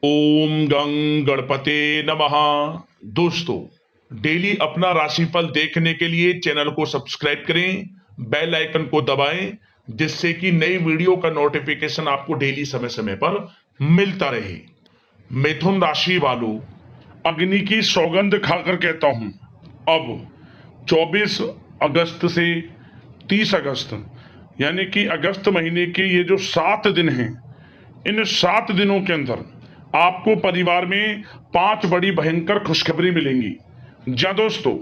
ओम गं गणपते नमः। दोस्तों, डेली अपना राशिफल देखने के लिए चैनल को सब्सक्राइब करें, बेल आइकन को दबाएं, जिससे कि नई वीडियो का नोटिफिकेशन आपको डेली समय समय पर मिलता रहे। मिथुन राशि वालों, अग्नि की सौगंध खाकर कहता हूं, अब 24 अगस्त से 30 अगस्त यानी कि अगस्त महीने के ये जो 7 दिन हैं, इन 7 दिनों के अंदर आपको परिवार में 5 बड़ी भयंकर खुशखबरी मिलेंगी। जा दोस्तों,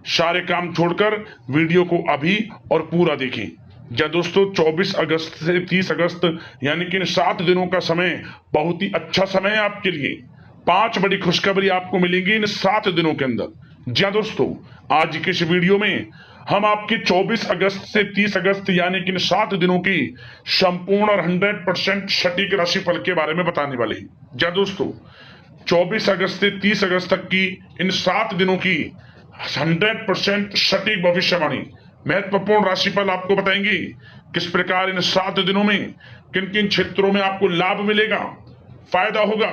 सारे काम छोड़कर वीडियो को अभी और पूरा देखें। जा दोस्तों, 24 अगस्त से 30 अगस्त यानी कि इन 7 दिनों का समय बहुत ही अच्छा समय है आपके लिए। 5 बड़ी खुशखबरी आपको मिलेंगी इन 7 दिनों के अंदर। जा दोस्तों, आज की इस वीडियो में हम आपके 24 अगस्त से 30 अगस्त यानी कि इन 7 दिनों की संपूर्ण और 100% सटीक राशिफल के बारे में बताने वाले हैं। जा दोस्तों, 24 अगस्त से 30 अगस्त तक की इन 7 दिनों की 100% सटीक भविष्यवाणी महत्वपूर्ण राशिफल आपको बताएंगे। किस प्रकार इन 7 दिनों में किन किन क्षेत्रों में आपको लाभ मिलेगा, फायदा होगा,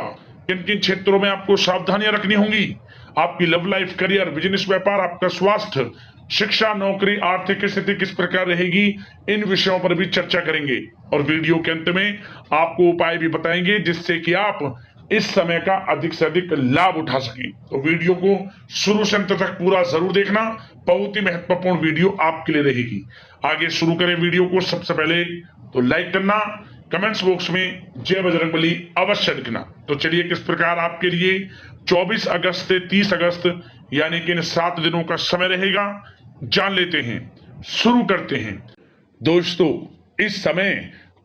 किन किन क्षेत्रों में आपको सावधानियां रखनी होंगी, आपकी लव लाइफ, करियर, बिजनेस, व्यापार, आपका स्वास्थ्य, शिक्षा, नौकरी, आर्थिक स्थिति किस प्रकार रहेगी, इन विषयों पर भी चर्चा करेंगे। और वीडियो के अंत में आपको उपाय भी बताएंगे जिससे कि आप इस समय का अधिक से अधिक लाभ उठा सकें। तो वीडियो को शुरू से अंत तक पूरा जरूर देखना, बहुत ही महत्वपूर्ण वीडियो आपके लिए रहेगी। आगे शुरू करें वीडियो को। सबसे पहले तो लाइक करना, कमेंट्स बॉक्स में जय बजरंगबली अवश्य लिखना। तो चलिए, किस प्रकार आपके लिए 24 अगस्त से 30 अगस्त यानी कि इन 7 दिनों का समय रहेगा, जान लेते हैं, शुरू करते हैं। दोस्तों, इस समय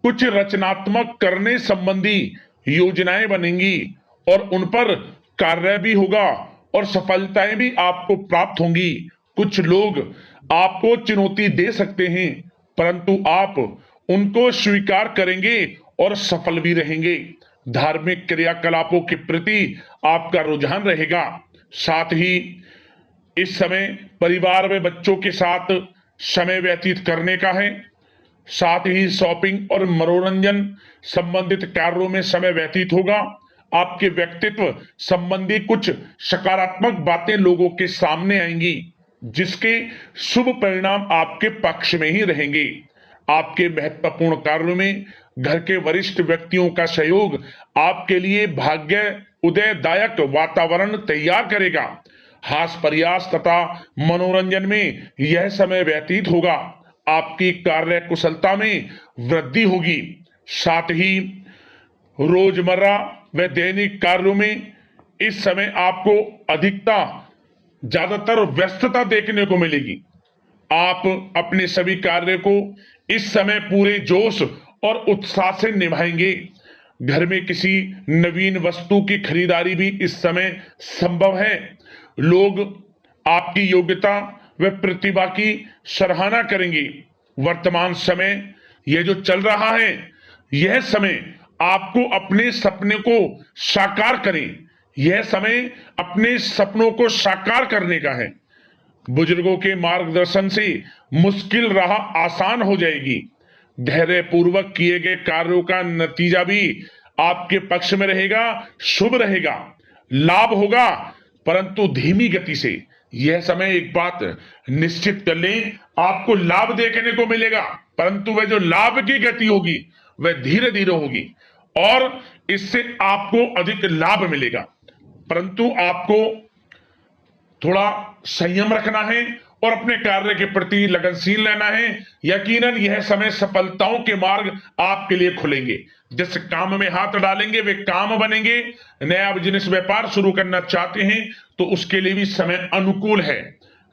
कुछ रचनात्मक करने संबंधी योजनाएं बनेंगी और उन पर कार्य भी होगा और सफलताएं भी आपको प्राप्त होंगी। कुछ लोग आपको चुनौती दे सकते हैं, परंतु आप उनको स्वीकार करेंगे और सफल भी रहेंगे। धार्मिक क्रियाकलापों के प्रति आपका रुझान रहेगा। साथ ही इस समय परिवार में बच्चों के साथ समय व्यतीत करने का है। साथ ही शॉपिंग और मनोरंजन संबंधित कार्यों में समय व्यतीत होगा। आपके व्यक्तित्व संबंधी कुछ सकारात्मक बातें लोगों के सामने आएंगी, जिसके शुभ परिणाम आपके पक्ष में ही रहेंगे। आपके महत्वपूर्ण कार्यों में घर के वरिष्ठ व्यक्तियों का सहयोग आपके लिए भाग्य उदयदायक वातावरण तैयार करेगा। हास प्रयास तथा मनोरंजन में यह समय व्यतीत होगा। आपकी कार्य कुशलता में वृद्धि होगी। साथ ही रोजमर्रा व दैनिक कार्यों में इस समय आपको अधिकता ज्यादातर व्यस्तता देखने को मिलेगी। आप अपने सभी कार्य को इस समय पूरे जोश और उत्साह से निभाएंगे। घर में किसी नवीन वस्तु की खरीदारी भी इस समय संभव है। लोग आपकी योग्यता व प्रतिभा की सराहना करेंगे। वर्तमान समय यह जो चल रहा है, यह समय आपको अपने सपने को साकार करें। यह समय अपने सपनों को साकार करने का है। बुजुर्गों के मार्गदर्शन से मुश्किल राह आसान हो जाएगी। धैर्य पूर्वक किए गए कार्यों का नतीजा भी आपके पक्ष में रहेगा, शुभ रहेगा, लाभ होगा, परंतु धीमी गति से। यह समय एक बात निश्चित कर लें, आपको लाभ देखने को मिलेगा, परंतु वह जो लाभ की गति होगी वह धीरे धीरे होगी और इससे आपको अधिक लाभ मिलेगा। परंतु आपको थोड़ा संयम रखना है और अपने कार्य के प्रति लगनशील रहना है। यकीनन यह समय सफलताओं के मार्ग आपके लिए खुलेंगे। जिस काम में हाथ डालेंगे वे काम बनेंगे। नया बिजनेस व्यापार शुरू करना चाहते हैं तो उसके लिए भी समय अनुकूल है।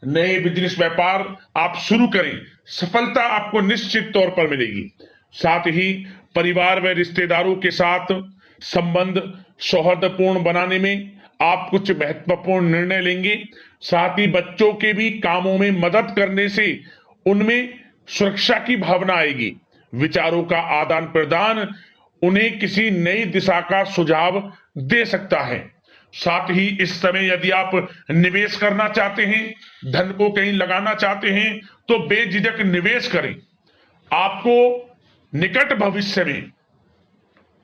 नए बिजनेस व्यापार आप शुरू करें, सफलता आपको निश्चित तौर पर मिलेगी। साथ ही परिवार व रिश्तेदारों के साथ संबंध सौहार्दपूर्ण बनाने में आप कुछ महत्वपूर्ण निर्णय लेंगे। साथ ही बच्चों के भी कामों में मदद करने से उनमें सुरक्षा की भावना आएगी। विचारों का आदान प्रदान उन्हें किसी नई दिशा का सुझाव दे सकता है। साथ ही इस समय यदि आप निवेश करना चाहते हैं, धन को कहीं लगाना चाहते हैं, तो बेझिझक निवेश करें। आपको निकट भविष्य में,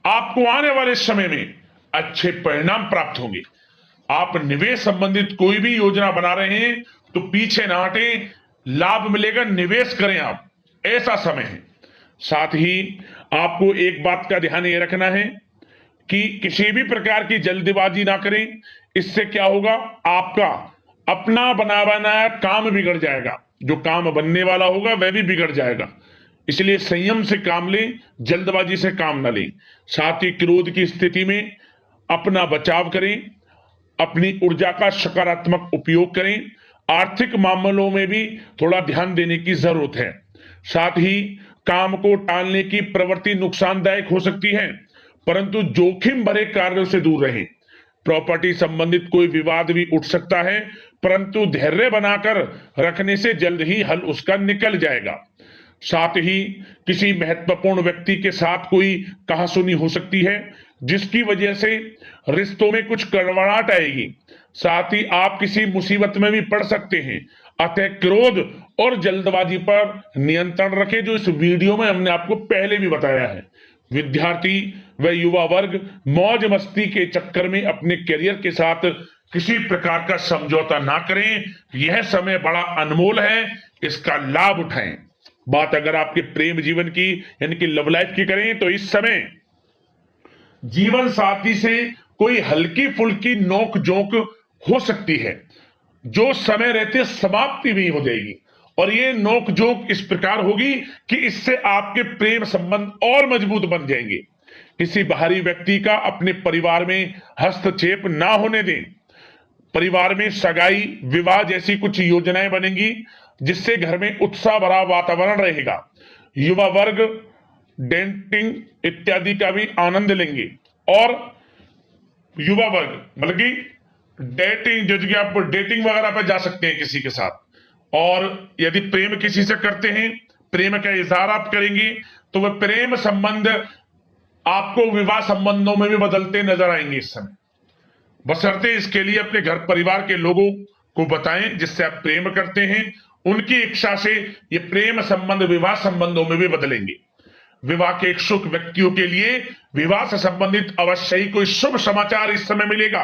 आपको आने वाले समय में अच्छे परिणाम प्राप्त होंगे। आप निवेश संबंधित कोई भी योजना बना रहे हैं तो पीछे ना हटें, लाभ मिलेगा, निवेश करें आप, ऐसा समय है। साथ ही आपको एक बात का ध्यान ये रखना है कि किसी भी प्रकार की जल्दबाजी ना करें। इससे क्या होगा, आपका अपना बना बनाया काम बिगड़ जाएगा, जो काम बनने वाला होगा वह भी बिगड़ जाएगा। इसलिए संयम से काम लें, जल्दबाजी से काम ना लें। साथ ही क्रोध की स्थिति में अपना बचाव करें, अपनी ऊर्जा का सकारात्मक उपयोग करें। आर्थिक मामलों में भी थोड़ा ध्यान देने की जरूरत है। साथ ही काम को टालने की प्रवृत्ति नुकसानदायक हो सकती है, परंतु जोखिम भरे कार्यों से दूर रहें। प्रॉपर्टी संबंधित कोई विवाद भी उठ सकता है, परंतु धैर्य बनाकर रखने से जल्द ही हल उसका निकल जाएगा। साथ ही किसी महत्वपूर्ण व्यक्ति के साथ कोई कहासुनी हो सकती है, जिसकी वजह से रिश्तों में कुछ कड़वाहट आएगी। साथ ही आप किसी मुसीबत में भी पड़ सकते हैं। अतः क्रोध और जल्दबाजी पर नियंत्रण रखें, जो इस वीडियो में हमने आपको पहले भी बताया है। विद्यार्थी व युवा वर्ग मौज मस्ती के चक्कर में अपने करियर के साथ किसी प्रकार का समझौता ना करें। यह समय बड़ा अनमोल है, इसका लाभ उठाएं। बात अगर आपके प्रेम जीवन की यानी कि लव लाइफ की करें तो इस समय जीवन साथी से कोई हल्की फुल्की नोक झोंक हो सकती है, जो समय रहते समाप्ति भी हो जाएगी। और ये नोक झोंक इस प्रकार होगी कि इससे आपके प्रेम संबंध और मजबूत बन जाएंगे। किसी बाहरी व्यक्ति का अपने परिवार में हस्तक्षेप ना होने दें। परिवार में सगाई, विवाह जैसी कुछ योजनाएं बनेंगी, जिससे घर में उत्साह भरा वातावरण रहेगा। युवा वर्ग डेटिंग इत्यादि का भी आनंद लेंगे। और युवा वर्ग मतलब कि डेटिंग, जैसे कि आप डेटिंग वगैरह पर जा सकते हैं किसी के साथ। और यदि प्रेम किसी से करते हैं, प्रेम का इजहार आप करेंगे, तो वह प्रेम संबंध आपको विवाह संबंधों में भी बदलते नजर आएंगे इस समय। बशर्ते इसके लिए अपने घर परिवार के लोगों को बताएं जिससे आप प्रेम करते हैं। उनकी इच्छा से ये प्रेम संबंध विवाह संबंधों में भी बदलेंगे। विवाह के इच्छुक व्यक्तियों के लिए विवाह से संबंधित अवश्य ही कोई शुभ समाचार इस समय मिलेगा।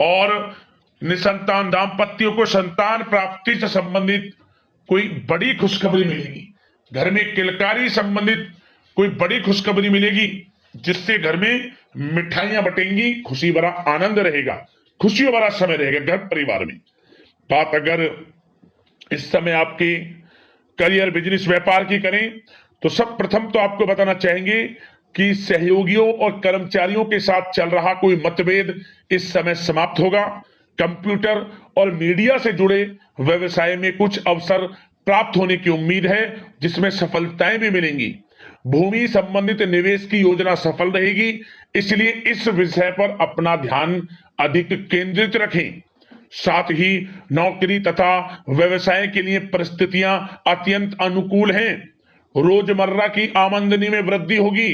और निसंतान दाम्पत्यों को संतान प्राप्ति से संबंधित कोई बड़ी खुशखबरी मिलेगी। घर में किलकारी संबंधित कोई बड़ी खुशखबरी मिलेगी, जिससे घर में मिठाइयां बटेंगी, खुशी भरा आनंद रहेगा, खुशियों भरा समय रहेगा घर परिवार में। बात अगर इस समय आपके करियर, बिजनेस, व्यापार की करें तो सब प्रथम तो आपको बताना चाहेंगे कि सहयोगियों और कर्मचारियों के साथ चल रहा कोई मतभेद इस समय समाप्त होगा। कंप्यूटर और मीडिया से जुड़े व्यवसाय में कुछ अवसर प्राप्त होने की उम्मीद है, जिसमें सफलताएं भी मिलेंगी। भूमि संबंधित निवेश की योजना सफल रहेगी, इसलिए इस विषय पर अपना ध्यान अधिक केंद्रित रखें। साथ ही नौकरी तथा व्यवसाय के लिए परिस्थितियां अत्यंत अनुकूल हैं। रोजमर्रा की आमदनी में वृद्धि होगी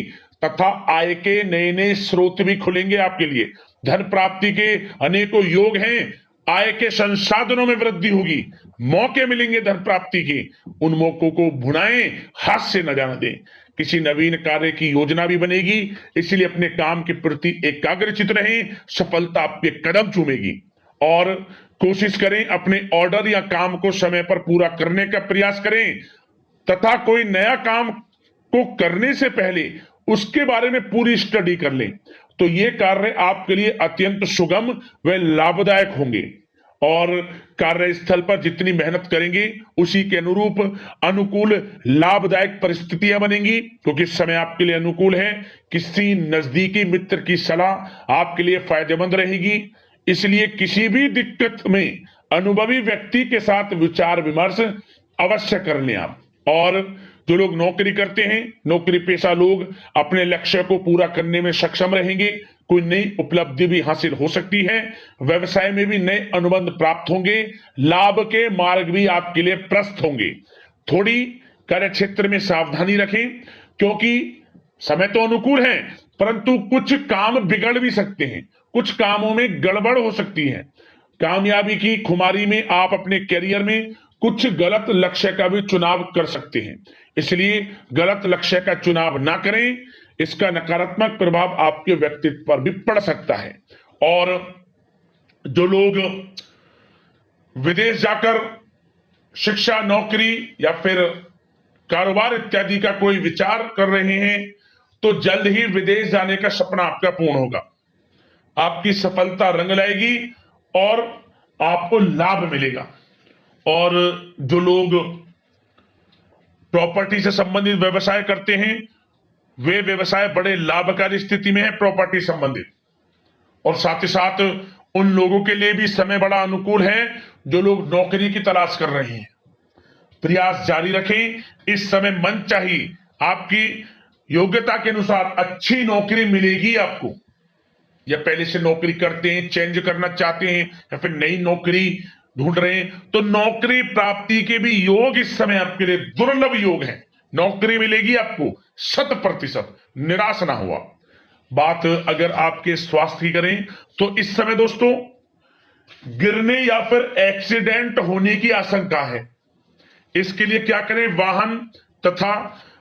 तथा आय के नए नए स्रोत भी खुलेंगे आपके लिए। धन प्राप्ति के अनेकों योग हैं। आय के संसाधनों में वृद्धि होगी, मौके मिलेंगे धन प्राप्ति के। उन मौकों को भुनाएं, हाथ से न जाने दें। किसी नवीन कार्य की योजना भी बनेगी, इसलिए अपने काम के प्रति एकाग्रचित रहें, सफलता आपके कदम चूमेगी। और कोशिश करें अपने ऑर्डर या काम को समय पर पूरा करने का प्रयास करें तथा कोई नया काम को करने से पहले उसके बारे में पूरी स्टडी कर लें, तो ये कार्य आपके लिए अत्यंत सुगम व लाभदायक होंगे। और कार्यस्थल पर जितनी मेहनत करेंगे उसी के अनुरूप अनुकूल लाभदायक परिस्थितियां बनेंगी, क्योंकि इस समय आपके लिए अनुकूल है। किसी नजदीकी मित्र की सलाह आपके लिए फायदेमंद रहेगी, इसलिए किसी भी दिक्कत में अनुभवी व्यक्ति के साथ विचार विमर्श अवश्य कर लें आप। और जो लोग नौकरी करते हैं, नौकरी पेशा लोग अपने लक्ष्य को पूरा करने में सक्षम रहेंगे। कोई नई उपलब्धि भी हासिल हो सकती है। व्यवसाय में भी नए अनुबंध प्राप्त होंगे। लाभ के मार्ग भी आपके लिए प्रशस्त होंगे। थोड़ी कार्य क्षेत्र में सावधानी रखें, क्योंकि समय तो अनुकूल है, परंतु कुछ काम बिगड़ भी सकते हैं, कुछ कामों में गड़बड़ हो सकती है। कामयाबी की खुमारी में आप अपने करियर में कुछ गलत लक्ष्य का भी चुनाव कर सकते हैं, इसलिए गलत लक्ष्य का चुनाव ना करें। इसका नकारात्मक प्रभाव आपके व्यक्तित्व पर भी पड़ सकता है। और जो लोग विदेश जाकर शिक्षा, नौकरी या फिर कारोबार इत्यादि का कोई विचार कर रहे हैं, तो जल्द ही विदेश जाने का सपना आपका पूर्ण होगा। आपकी सफलता रंग लाएगी और आपको लाभ मिलेगा। और जो लोग प्रॉपर्टी से संबंधित व्यवसाय करते हैं, वे व्यवसाय बड़े लाभकारी स्थिति में है प्रॉपर्टी संबंधित। और साथ ही साथ उन लोगों के लिए भी समय बड़ा अनुकूल है जो लोग नौकरी की तलाश कर रहे हैं। प्रयास जारी रखें, इस समय मन चाहिए आपकी योग्यता के अनुसार अच्छी नौकरी मिलेगी आपको। या पहले से नौकरी करते हैं, चेंज करना चाहते हैं, या फिर नई नौकरी ढूंढ रहे हैं, तो नौकरी प्राप्ति के भी योग इस समय आपके लिए दुर्लभ योग है। नौकरी मिलेगी आपको 100%, निराश ना हुआ। बात अगर आपके स्वास्थ्य की करें तो इस समय दोस्तों गिरने या फिर एक्सीडेंट होने की आशंका है। इसके लिए क्या करें? वाहन तथा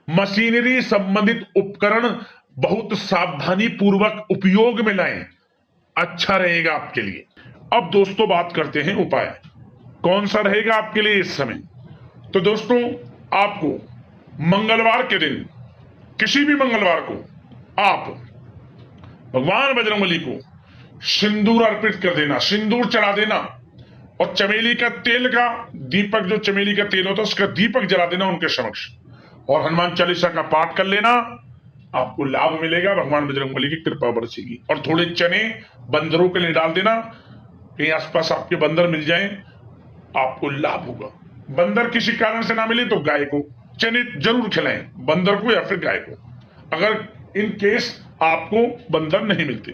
मशीनरी संबंधित उपकरण बहुत सावधानी पूर्वक उपयोग में लाएं, अच्छा रहेगा आपके लिए। अब दोस्तों बात करते हैं उपाय, कौन सा रहेगा आपके लिए इस समय। तो दोस्तों आपको मंगलवार के दिन, किसी भी मंगलवार को आप भगवान बजरंगबली को सिंदूर अर्पित कर देना, सिंदूर चढ़ा देना, और चमेली का तेल का दीपक, जो चमेली का तेल होता है उसका दीपक जला देना उनके समक्ष, और हनुमान चालीसा का पाठ कर लेना। आपको लाभ मिलेगा, भगवान बजरंगबली की कृपा बरसेगी। और थोड़े चने बंदरों के लिए डाल देना, कहीं आसपास आपके बंदर मिल जाएं, आपको लाभ होगा। बंदर किसी कारण से ना मिले तो गाय को चने जरूर खिलाएं, बंदर को या फिर गाय को, अगर इन केस आपको बंदर नहीं मिलते।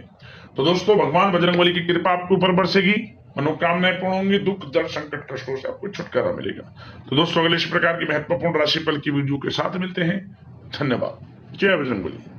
तो दोस्तों भगवान बजरंगबली की कृपा आपके ऊपर बरसेगी, मनोकामनाएं पूर्ण होंगी, दुख दर्द संकट कष्टों से आपको छुटकारा मिलेगा। तो दोस्तों अगले इस प्रकार की महत्वपूर्ण राशिफल की वीडियो के साथ मिलते हैं। धन्यवाद। जय बजरंगबली।